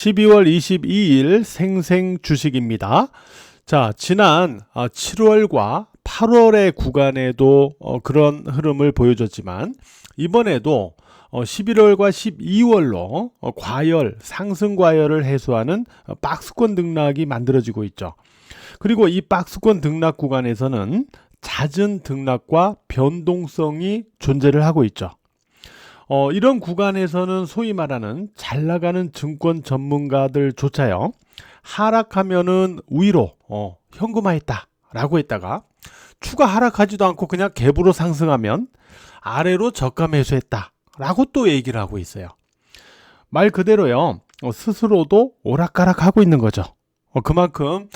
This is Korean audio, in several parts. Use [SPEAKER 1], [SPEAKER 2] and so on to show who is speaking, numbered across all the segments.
[SPEAKER 1] 12월 22일 생생 주식입니다. 자, 지난 7월과 8월의 구간에도 그런 흐름을 보여줬지만 이번에도 11월과 12월로 과열, 상승 과열을 해소하는 박스권 등락이 만들어지고 있죠. 그리고 이 박스권 등락 구간에서는 잦은 등락과 변동성이 존재를 하고 있죠. 이런 구간에서는 소위 말하는 잘 나가는 증권 전문가들조차요, 하락하면은 위로 현금화했다 라고 했다가 추가 하락하지도 않고 그냥 갭으로 상승하면 아래로 저가 매수했다 라고 또 얘기를 하고 있어요. 말 그대로요, 스스로도 오락가락하고 있는 거죠. 그만큼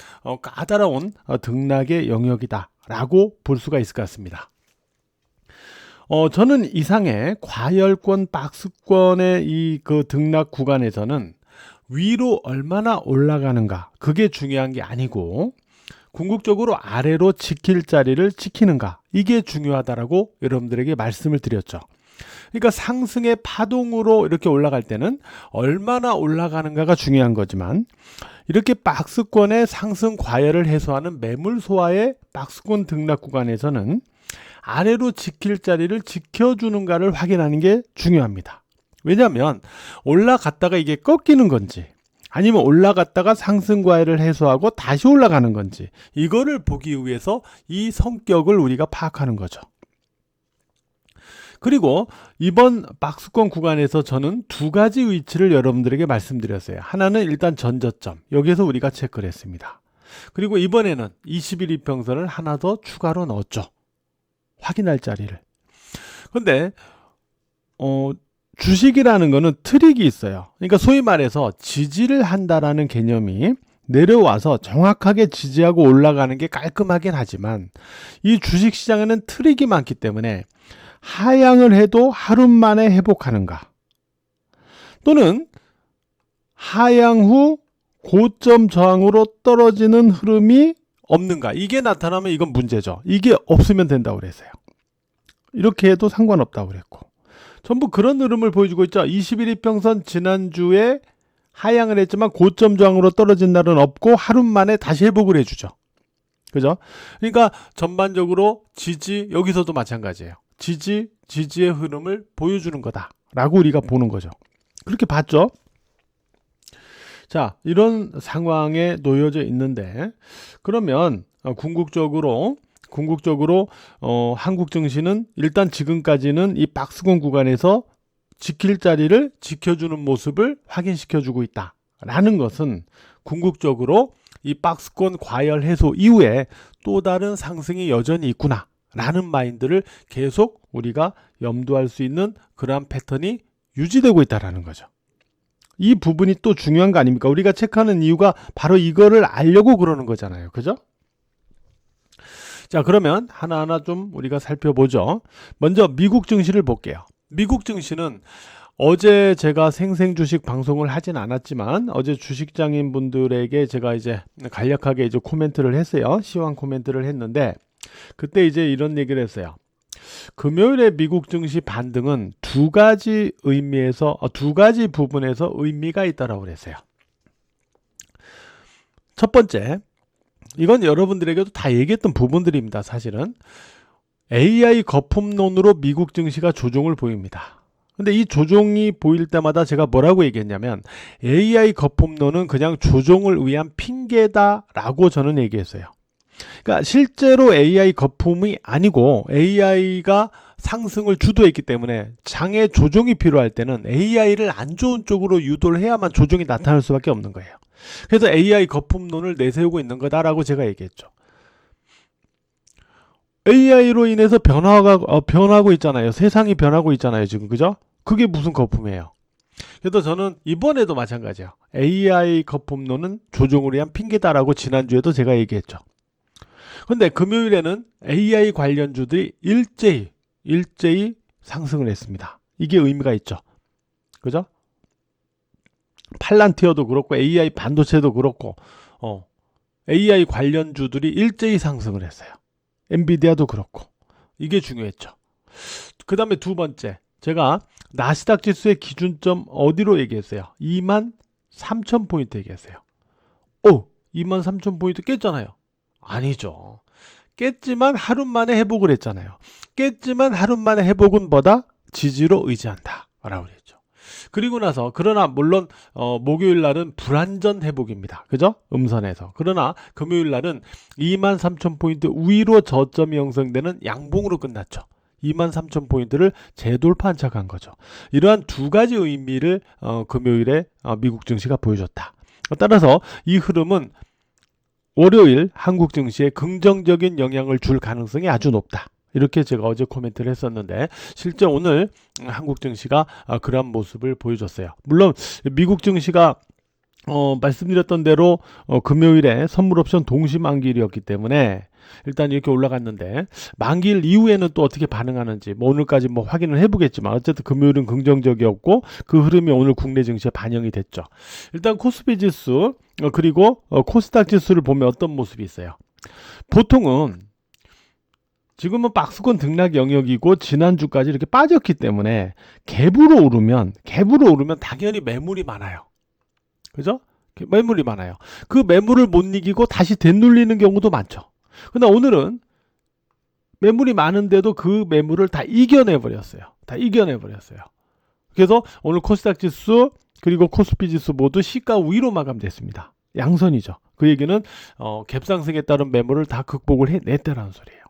[SPEAKER 1] 까다로운 등락의 영역이다 라고 볼 수가 있을 것 같습니다. 저는 이상의 과열권 박스권의 이 등락 구간에서는 위로 얼마나 올라가는가, 그게 중요한 게 아니고 궁극적으로 아래로 지킬 자리를 지키는가, 이게 중요하다라고 여러분들에게 말씀을 드렸죠. 그러니까 상승의 파동으로 이렇게 올라갈 때는 얼마나 올라가는가가 중요한 거지만, 이렇게 박스권의 상승 과열을 해소하는 매물 소화의 박스권 등락 구간에서는 아래로 지킬 자리를 지켜주는가를 확인하는 게 중요합니다. 왜냐하면 올라갔다가 이게 꺾이는 건지, 아니면 올라갔다가 상승 과열을 해소하고 다시 올라가는 건지, 이거를 보기 위해서 이 성격을 우리가 파악하는 거죠. 그리고 이번 박스권 구간에서 저는 두 가지 위치를 여러분들에게 말씀드렸어요. 하나는 일단 전저점, 여기에서 우리가 체크를 했습니다. 그리고 이번에는 21 이평선을 하나 더 추가로 넣었죠. 확인할 자리를. 근데 주식이라는 거는 트릭이 있어요. 그러니까 소위 말해서 지지를 한다라는 개념이 내려와서 정확하게 지지하고 올라가는 게 깔끔하긴 하지만, 이 주식시장에는 트릭이 많기 때문에 하향을 해도 하루 만에 회복하는가, 또는 하향 후 고점 저항으로 떨어지는 흐름이 없는가, 이게 나타나면 이건 문제죠. 이게 없으면 된다고 그랬어요. 이렇게 해도 상관없다고 그랬고, 전부 그런 흐름을 보여주고 있죠. 21 이평선 지난주에 하향을 했지만 고점 저항으로 떨어진 날은 없고 하루 만에 다시 회복을 해주죠. 그죠? 그러니까 전반적으로 지지, 여기서도 마찬가지예요. 지지의 흐름을 보여주는 거다라고 우리가 보는 거죠. 그렇게 봤죠. 자, 이런 상황에 놓여져 있는데, 그러면 궁극적으로 한국 증시는 일단 지금까지는 이 박스권 구간에서 지킬 자리를 지켜주는 모습을 확인시켜주고 있다라는 것은, 궁극적으로 이 박스권 과열 해소 이후에 또 다른 상승이 여전히 있구나 라는 마인드를 계속 우리가 염두할 수 있는 그러한 패턴이 유지되고 있다라는 거죠. 이 부분이 또 중요한 거 아닙니까? 우리가 체크하는 이유가 바로 이거를 알려고 그러는 거잖아요. 그죠? 자, 그러면 하나하나 좀 우리가 살펴보죠. 먼저 미국 증시를 볼게요. 미국 증시는 어제 제가 생생 주식 방송을 하진 않았지만, 어제 주식장인 분들에게 제가 이제 간략하게 이제 코멘트를 했어요. 시황 코멘트를 했는데, 그때 이제 이런 얘기를 했어요. 금요일에 미국 증시 반등은 두 가지 부분에서 의미가 있다라고 그랬어요. 첫 번째, 이건 여러분들에게도 다 얘기했던 부분들입니다. 사실은 AI 거품론으로 미국 증시가 조정을 보입니다. 근데 이 조정이 보일 때마다 제가 뭐라고 얘기했냐면, AI 거품론은 그냥 조정을 위한 핑계다라고 저는 얘기했어요. 그러니까 실제로 AI 거품이 아니고 AI가 상승을 주도했기 때문에 장의 조정이 필요할 때는 AI를 안 좋은 쪽으로 유도를 해야만 조정이 나타날 수밖에 없는 거예요. 그래서 AI 거품론을 내세우고 있는 거다라고 제가 얘기했죠. AI로 인해서 변하고 있잖아요. 세상이 변하고 있잖아요, 지금. 그죠? 그게 무슨 거품이에요? 그래서 저는 이번에도 마찬가지예요. AI 거품론은 조정을 위한 핑계다라고 지난주에도 제가 얘기했죠. 근데 금요일에는 AI 관련주들이 일제히 상승을 했습니다. 이게 의미가 있죠. 그죠? 팔란티어도 그렇고 AI 반도체도 그렇고 AI 관련주들이 일제히 상승을 했어요. 엔비디아도 그렇고. 이게 중요했죠. 그 다음에 두 번째, 제가 나스닥 지수의 기준점 어디로 얘기했어요? 3,000포인트 얘기했어요. 오, 23,000포인트 깼잖아요. 아니죠. 깼지만 하루 만에 회복을 했잖아요. 깼지만 하루 만에 회복은 뭐다? 지지로 의지한다 라고 그랬죠. 그리고 나서 그러나 물론 목요일 날은 불안전 회복입니다. 그죠? 음선에서. 그러나 금요일 날은 23,000포인트 위로 저점이 형성되는 양봉으로 끝났죠. 23,000포인트를 재돌파한 척한 거죠. 이러한 두 가지 의미를 금요일에 미국 증시가 보여줬다. 따라서 이 흐름은 월요일 한국 증시에 긍정적인 영향을 줄 가능성이 아주 높다. 이렇게 제가 어제 코멘트를 했었는데 실제 오늘 한국 증시가 그러한 모습을 보여줬어요. 물론 미국 증시가 말씀드렸던 대로 금요일에 선물 옵션 동시 만기일이었기 때문에 일단 이렇게 올라갔는데 만기일 이후에는 또 어떻게 반응하는지 오늘까지 확인을 해보겠지만 어쨌든 금요일은 긍정적이었고 그 흐름이 오늘 국내 증시에 반영이 됐죠. 일단 코스피 지수 그리고 코스닥 지수를 보면 어떤 모습이 있어요. 보통은 지금은 박스권 등락 영역이고 지난주까지 이렇게 빠졌기 때문에 갭으로 오르면 당연히 매물이 많아요. 그죠? 매물이 많아요. 그 매물을 못 이기고 다시 되눌리는 경우도 많죠. 그러나 오늘은 매물이 많은데도 그 매물을 다 이겨내버렸어요. 그래서 오늘 코스닥 지수 그리고 코스피 지수 모두 시가 위로 마감됐습니다. 양선이죠. 그 얘기는 갭상승에 따른 매물을 다 극복을 해냈다는 소리예요.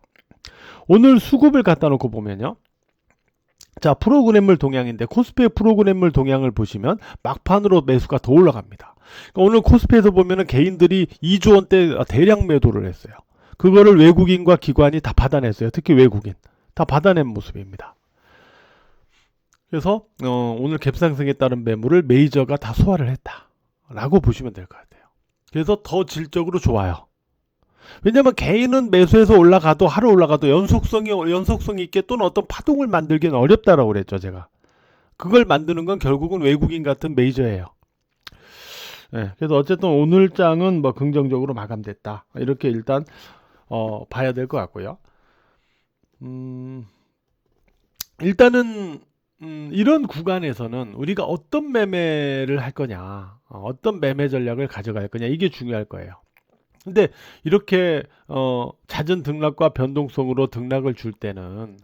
[SPEAKER 1] 오늘 수급을 갖다 놓고 보면요. 자, 프로그램물 동향인데 코스피의 프로그램물 동향을 보시면 막판으로 매수가 더 올라갑니다. 그러니까 오늘 코스피에서 보면은 개인들이 2조 원대 대량 매도를 했어요. 그거를 외국인과 기관이 다 받아냈어요. 특히 외국인 다 받아낸 모습입니다. 그래서 오늘 갭상승에 따른 매물을 메이저가 다 소화를 했다라고 보시면 될 것 같아요. 그래서 더 질적으로 좋아요. 왜냐면 개인은 매수해서 올라가도 하루 올라가도 연속성이 있게 또는 어떤 파동을 만들기는 어렵다라고 그랬죠. 제가 그걸 만드는 건 결국은 외국인 같은 메이저예요. 네, 그래서 어쨌든 오늘 장은 긍정적으로 마감됐다 이렇게 일단 봐야 될 것 같고요. 일단은 이런 구간에서는 우리가 어떤 매매를 할 거냐, 어떤 매매 전략을 가져갈 거냐 이게 중요할 거예요. 근데 이렇게 잦은 등락과 변동성으로 등락을 줄 때는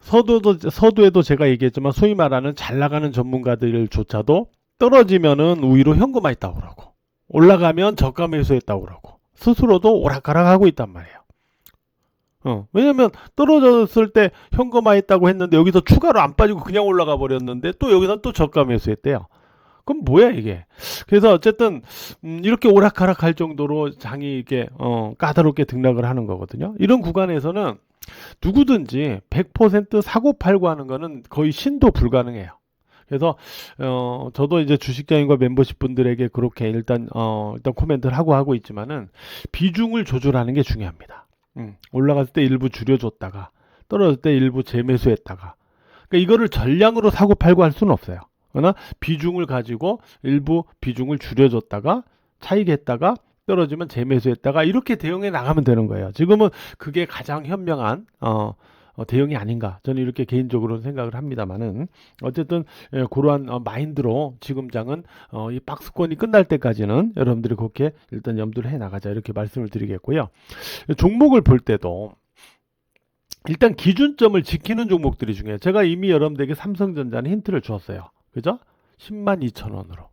[SPEAKER 1] 서두에도 제가 얘기했지만 소위 말하는 잘 나가는 전문가들조차도 떨어지면은 우위로 현금화 했다고 그러고 올라가면 저가 매수했다고 그러고 스스로도 오락가락하고 있단 말이에요. 왜냐면 떨어졌을 때 현금화 했다고 했는데 여기서 추가로 안 빠지고 그냥 올라가 버렸는데 또 여기서 또 저가 매수했대요. 그럼 뭐야 이게? 그래서 어쨌든 이렇게 오락가락할 정도로 장이 이렇게 까다롭게 등락을 하는 거거든요. 이런 구간에서는 누구든지 100% 사고 팔고 하는 거는 거의 신도 불가능해요. 그래서 저도 이제 주식장인과 멤버십 분들에게 그렇게 일단 코멘트를 하고 있지만은 비중을 조절하는 게 중요합니다. 올라갔을 때 일부 줄여줬다가 떨어질 때 일부 재매수했다가 그러니까 이거를 전량으로 사고 팔고 할 수는 없어요. 그러나 비중을 가지고 일부 비중을 줄여줬다가 차익했다가 떨어지면 재매수했다가 이렇게 대응해 나가면 되는 거예요. 지금은 그게 가장 현명한 대응이 아닌가 저는 이렇게 개인적으로는 생각을 합니다만은 어쨌든 그러한 마인드로 지금 장은 이 박스권이 끝날 때까지는 여러분들이 그렇게 일단 염두를 해 나가자 이렇게 말씀을 드리겠고요. 종목을 볼 때도 일단 기준점을 지키는 종목들이 중요해요. 제가 이미 여러분들에게 삼성전자는 힌트를 주었어요. 그죠? 102,000원으로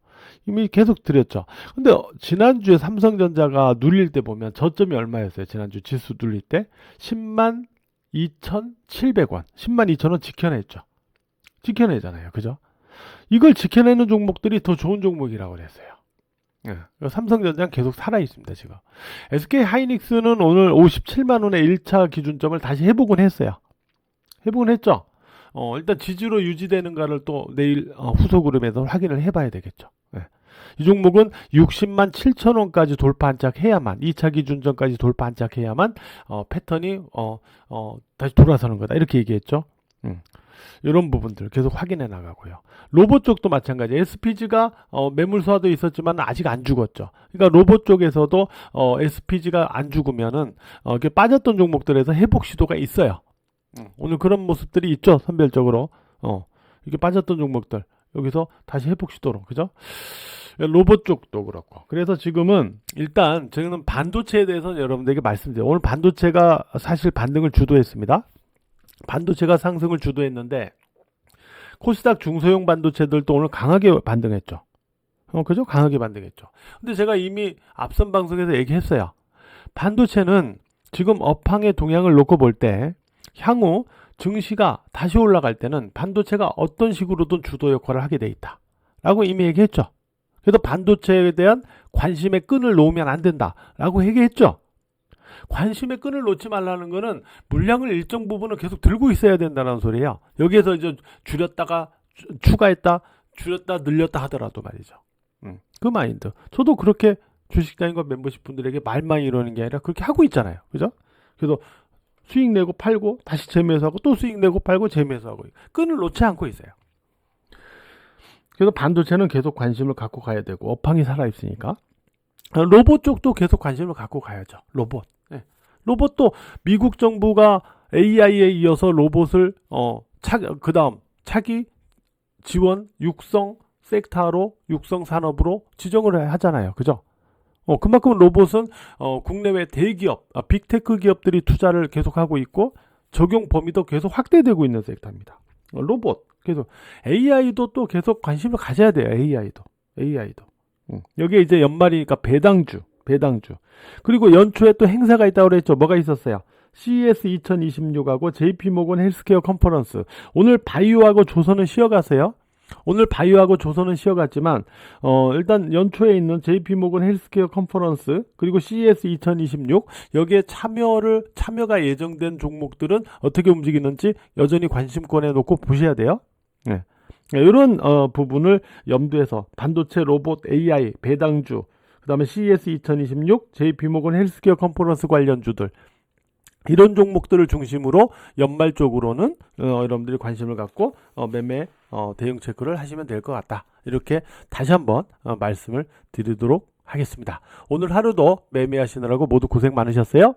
[SPEAKER 1] 이미 계속 드렸죠. 근데 지난주에 삼성전자가 눌릴 때 보면 저점이 얼마였어요? 지난주 지수 눌릴 때 102,700원 102,000원 지켜냈죠. 지켜내잖아요. 그죠? 이걸 지켜내는 종목들이 더 좋은 종목이라고 그랬어요. 삼성전자는 계속 살아있습니다. 지금 SK하이닉스는 오늘 57만원의 1차 기준점을 다시 회복은 했어요. 회복은 했죠. 일단 지지로 유지되는가를 또 내일 후속으로에서 확인을 해봐야 되겠죠. 이 종목은 60만 7천원까지 돌파 한짝해야만 2차 기준점까지 돌파 한짝해야만 패턴이 다시 돌아서는 거다 이렇게 얘기했죠. 이런 부분들 계속 확인해 나가고요. 로봇 쪽도 마찬가지. SPG가 매물 소화도 있었지만 아직 안 죽었죠. 그러니까 로봇 쪽에서도 SPG가 안 죽으면은 이렇게 빠졌던 종목들에서 회복 시도가 있어요. 오늘 그런 모습들이 있죠. 선별적으로 이렇게 빠졌던 종목들 여기서 다시 회복시도록, 그죠? 로봇 쪽도 그렇고. 그래서 지금은 일단 저는 반도체에 대해서는 여러분들에게 말씀드려요. 오늘 반도체가 사실 반등을 주도했습니다. 반도체가 상승을 주도했는데 코스닥 중소형 반도체들도 오늘 강하게 반등했죠. 그죠? 강하게 반등했죠. 근데 제가 이미 앞선 방송에서 얘기했어요. 반도체는 지금 업황의 동향을 놓고 볼 때 향후 증시가 다시 올라갈 때는 반도체가 어떤 식으로든 주도 역할을 하게 돼 있다 라고 이미 얘기했죠. 그래서 반도체에 대한 관심의 끈을 놓으면 안 된다 라고 얘기했죠. 관심의 끈을 놓지 말라는 거는 물량을 일정 부분은 계속 들고 있어야 된다는 소리예요. 여기에서 이제 줄였다가 추가했다, 줄였다, 늘렸다 하더라도 말이죠. 그 마인드. 저도 그렇게 주식장인과 멤버십 분들에게 말만 이러는 게 아니라 그렇게 하고 있잖아요. 그죠? 그래서 수익 내고 팔고 다시 재매수하고 또 수익 내고 팔고 재매수하고 끈을 놓지 않고 있어요. 그래서 반도체는 계속 관심을 갖고 가야 되고 업황이 살아있으니까 로봇 쪽도 계속 관심을 갖고 가야죠. 로봇. 네. 로봇도 미국 정부가 AI에 이어서 로봇을 그 다음 차기 지원 육성 섹터로 육성 산업으로 지정을 하잖아요. 그죠? 그만큼 로봇은 국내외 대기업, 빅테크 기업들이 투자를 계속하고 있고 적용 범위도 계속 확대되고 있는 섹터입니다. 로봇, 계속 AI도 또 계속 관심을 가져야 돼요. AI도. 여기에 이제 연말이니까 배당주. 그리고 연초에 또 행사가 있다고 그랬죠. 뭐가 있었어요? CES 2026하고 JP모건 헬스케어 컨퍼런스. 오늘 바이오하고 조선은 쉬어가세요. 오늘 바이오하고 조선은 쉬어갔지만 일단 연초에 있는 JP모건 헬스케어 컨퍼런스 그리고 CES 2026 여기에 참여가 예정된 종목들은 어떻게 움직이는지 여전히 관심권에 놓고 보셔야 돼요. 네. 이런 부분을 염두해서 반도체, 로봇, AI, 배당주, 그 다음에 CES 2026, JP모건 헬스케어 컨퍼런스 관련주들 이런 종목들을 중심으로 연말 쪽으로는 여러분들이 관심을 갖고 매매 대응 체크를 하시면 될 것 같다. 이렇게 다시 한번 말씀을 드리도록 하겠습니다. 오늘 하루도 매매하시느라고 모두 고생 많으셨어요.